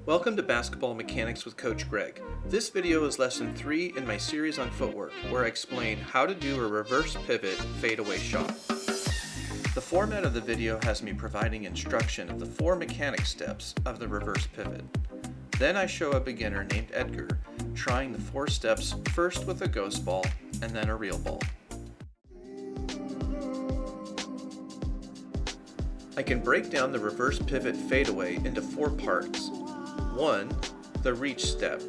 Welcome to Basketball Mechanics with Coach Greg. This video is lesson 3 in my series on footwork, where I explain how to do a reverse pivot fadeaway shot. The format of the video has me providing instruction of the 4 mechanic steps of the reverse pivot. Then I show a beginner named Edgar trying the 4 steps, first with a ghost ball and then a real ball. I can break down the reverse pivot fadeaway into 4 parts. 1. The reach step.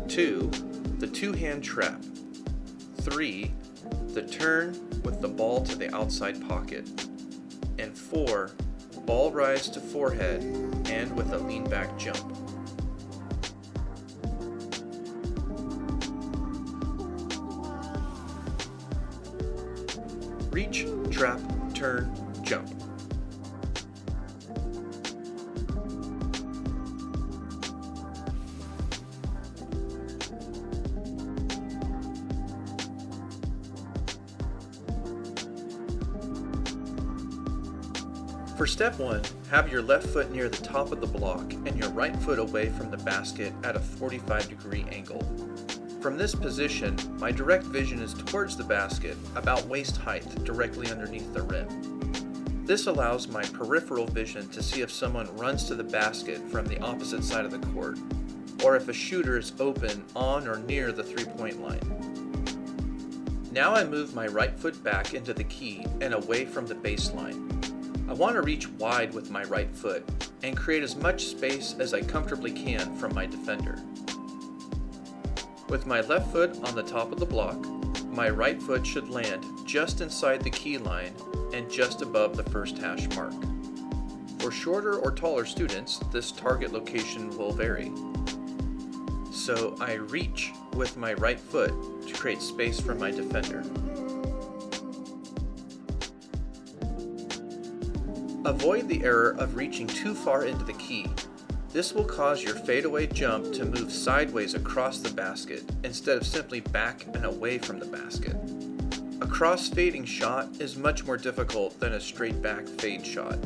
2. The two-hand trap. 3. The turn with the ball to the outside pocket. And 4. Ball rise to forehead and with a lean back jump. Reach, trap, turn, jump. For step 1, have your left foot near the top of the block and your right foot away from the basket at a 45-degree angle. From this position, my direct vision is towards the basket, about waist height, directly underneath the rim. This allows my peripheral vision to see if someone runs to the basket from the opposite side of the court, or if a shooter is open on or near the three-point line. Now I move my right foot back into the key and away from the baseline. I want to reach wide with my right foot and create as much space as I comfortably can from my defender. With my left foot on the top of the block, my right foot should land just inside the key line and just above the first hash mark. For shorter or taller students, this target location will vary. So I reach with my right foot to create space for my defender. Avoid the error of reaching too far into the key. This will cause your fadeaway jump to move sideways across the basket instead of simply back and away from the basket. A cross-fading shot is much more difficult than a straight back fade shot.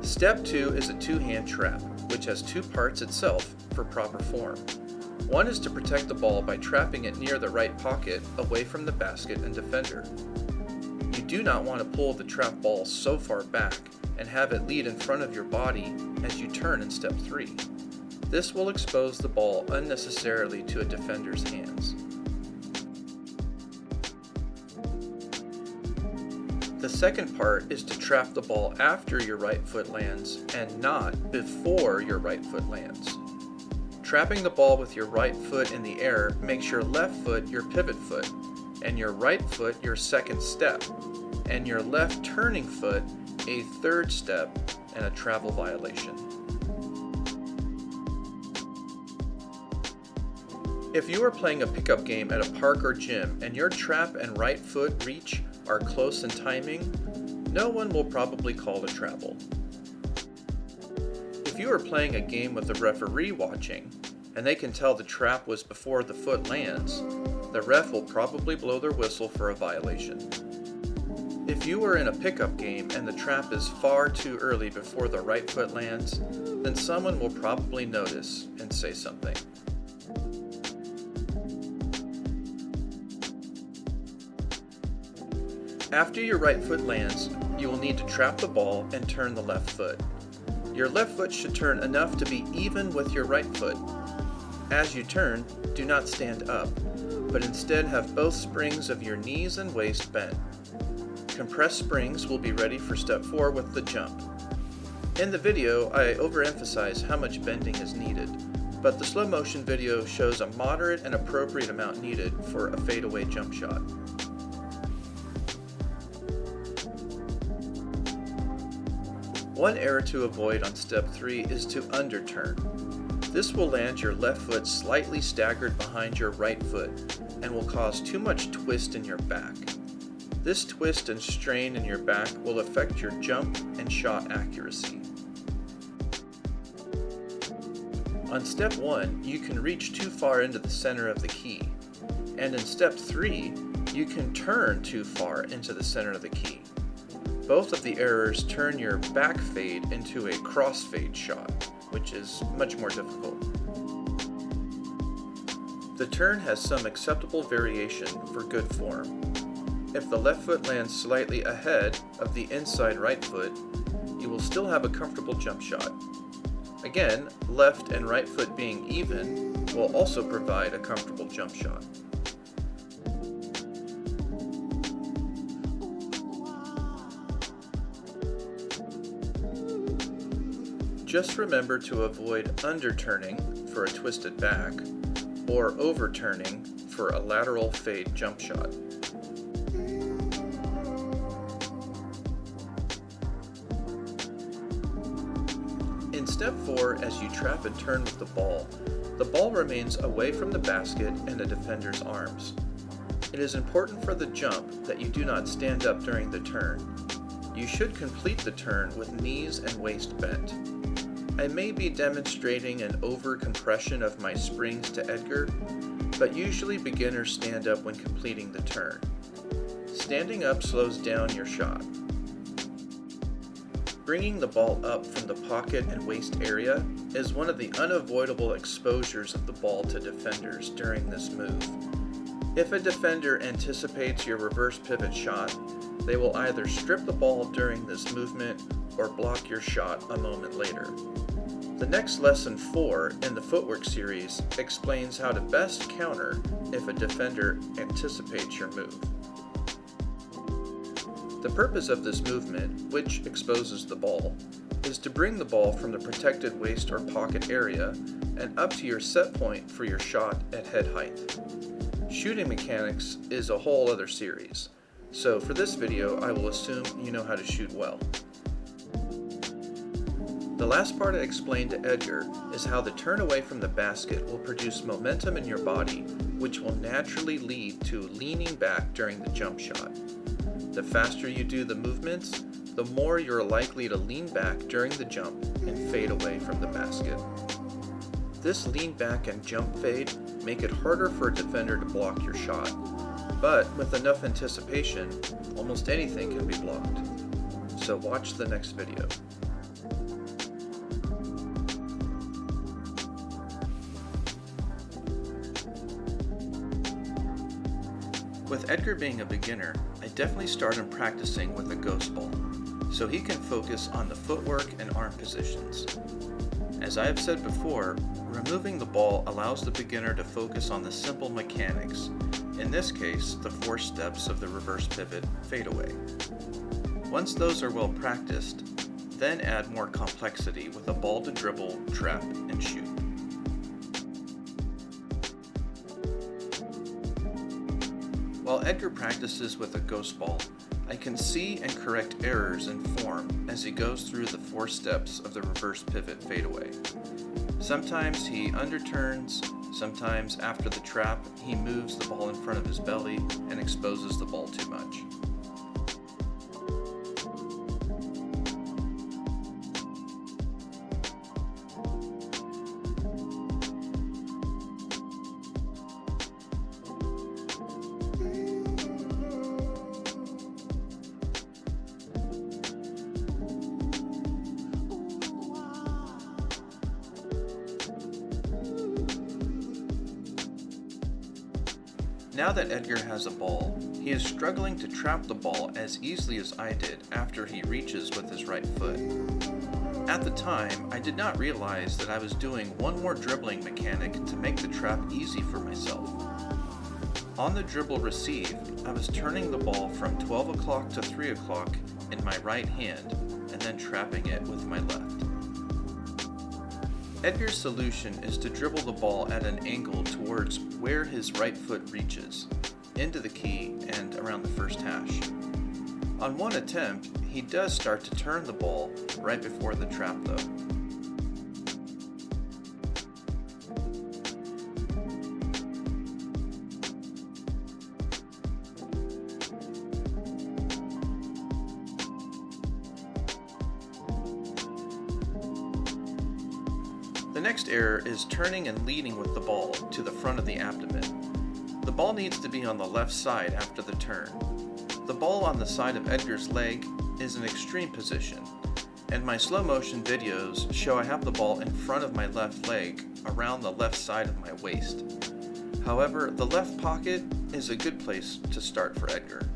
Step 2 is a two-hand trap, which has 2 parts itself for proper form. One is to protect the ball by trapping it near the right pocket away from the basket and defender. You do not want to pull the trap ball so far back and have it lead in front of your body as you turn in step 3. This will expose the ball unnecessarily to a defender's hands. The second part is to trap the ball after your right foot lands and not before your right foot lands. Trapping the ball with your right foot in the air makes your left foot your pivot foot, and your right foot your second step, and your left turning foot a third step and a travel violation. If you are playing a pickup game at a park or gym and your trap and right foot reach are close in timing, no one will probably call a travel. If you are playing a game with a referee watching, and they can tell the trap was before the foot lands, the ref will probably blow their whistle for a violation. If you are in a pickup game and the trap is far too early before the right foot lands, then someone will probably notice and say something. After your right foot lands, you will need to trap the ball and turn the left foot. Your left foot should turn enough to be even with your right foot. As you turn, do not stand up, but instead have both springs of your knees and waist bent. Compressed springs will be ready for step 4 with the jump. In the video, I overemphasize how much bending is needed, but the slow motion video shows a moderate and appropriate amount needed for a fadeaway jump shot. One error to avoid on step 3 is to underturn. This will land your left foot slightly staggered behind your right foot and will cause too much twist in your back. This twist and strain in your back will affect your jump and shot accuracy. On step 1, you can reach too far into the center of the key. And in step 3, you can turn too far into the center of the key. Both of the errors turn your back fade into a crossfade shot, which is much more difficult. The turn has some acceptable variation for good form. If the left foot lands slightly ahead of the inside right foot, you will still have a comfortable jump shot. Again, left and right foot being even will also provide a comfortable jump shot. Just remember to avoid underturning for a twisted back or overturning for a lateral fade jump shot. In step 4, as you trap and turn with the ball remains away from the basket and the defender's arms. It is important for the jump that you do not stand up during the turn. You should complete the turn with knees and waist bent. I may be demonstrating an over-compression of my springs to Edgar, but usually beginners stand up when completing the turn. Standing up slows down your shot. Bringing the ball up from the pocket and waist area is one of the unavoidable exposures of the ball to defenders during this move. If a defender anticipates your reverse pivot shot, they will either strip the ball during this movement or block your shot a moment later. The next lesson 4 in the Footwork series explains how to best counter if a defender anticipates your move. The purpose of this movement, which exposes the ball, is to bring the ball from the protected waist or pocket area and up to your set point for your shot at head height. Shooting mechanics is a whole other series, so for this video I will assume you know how to shoot well. The last part I explained to Edgar is how the turn away from the basket will produce momentum in your body, which will naturally lead to leaning back during the jump shot. The faster you do the movements, the more you're likely to lean back during the jump and fade away from the basket. This lean back and jump fade make it harder for a defender to block your shot, but with enough anticipation, almost anything can be blocked. So watch the next video. With Edgar being a beginner, I definitely start him practicing with a ghost ball, so he can focus on the footwork and arm positions. As I have said before, removing the ball allows the beginner to focus on the simple mechanics, in this case, the 4 steps of the reverse pivot fadeaway. Once those are well practiced, then add more complexity with a ball to dribble, trap, and shoot. While Edgar practices with a ghost ball, I can see and correct errors in form as he goes through the 4 steps of the reverse pivot fadeaway. Sometimes he underturns, sometimes after the trap he moves the ball in front of his belly and exposes the ball too much. Now that Edgar has a ball, he is struggling to trap the ball as easily as I did after he reaches with his right foot. At the time, I did not realize that I was doing one more dribbling mechanic to make the trap easy for myself. On the dribble receive, I was turning the ball from 12 o'clock to 3 o'clock in my right hand and then trapping it with my left. Edgar's solution is to dribble the ball at an angle towards where his right foot reaches, into the key and around the first hash. On one attempt, he does start to turn the ball right before the trap though. The next error is turning and leading with the ball to the front of the abdomen. The ball needs to be on the left side after the turn. The ball on the side of Edgar's leg is an extreme position, and my slow motion videos show I have the ball in front of my left leg around the left side of my waist. However, the left pocket is a good place to start for Edgar.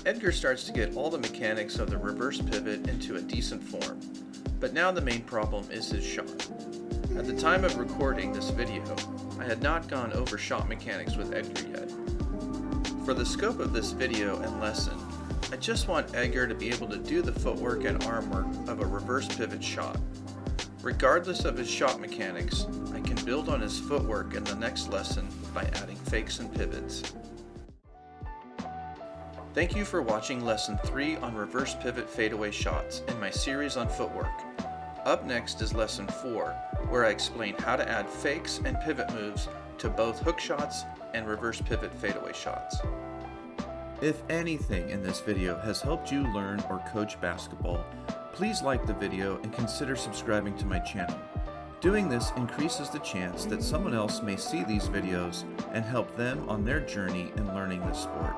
Edgar starts to get all the mechanics of the reverse pivot into a decent form, but now the main problem is his shot. At the time of recording this video, I had not gone over shot mechanics with Edgar yet. For the scope of this video and lesson, I just want Edgar to be able to do the footwork and arm work of a reverse pivot shot. Regardless of his shot mechanics, I can build on his footwork in the next lesson by adding fakes and pivots. Thank you for watching Lesson 3 on reverse pivot fadeaway shots in my series on footwork. Up next is Lesson 4, where I explain how to add fakes and pivot moves to both hook shots and reverse pivot fadeaway shots. If anything in this video has helped you learn or coach basketball, please like the video and consider subscribing to my channel. Doing this increases the chance that someone else may see these videos and help them on their journey in learning this sport.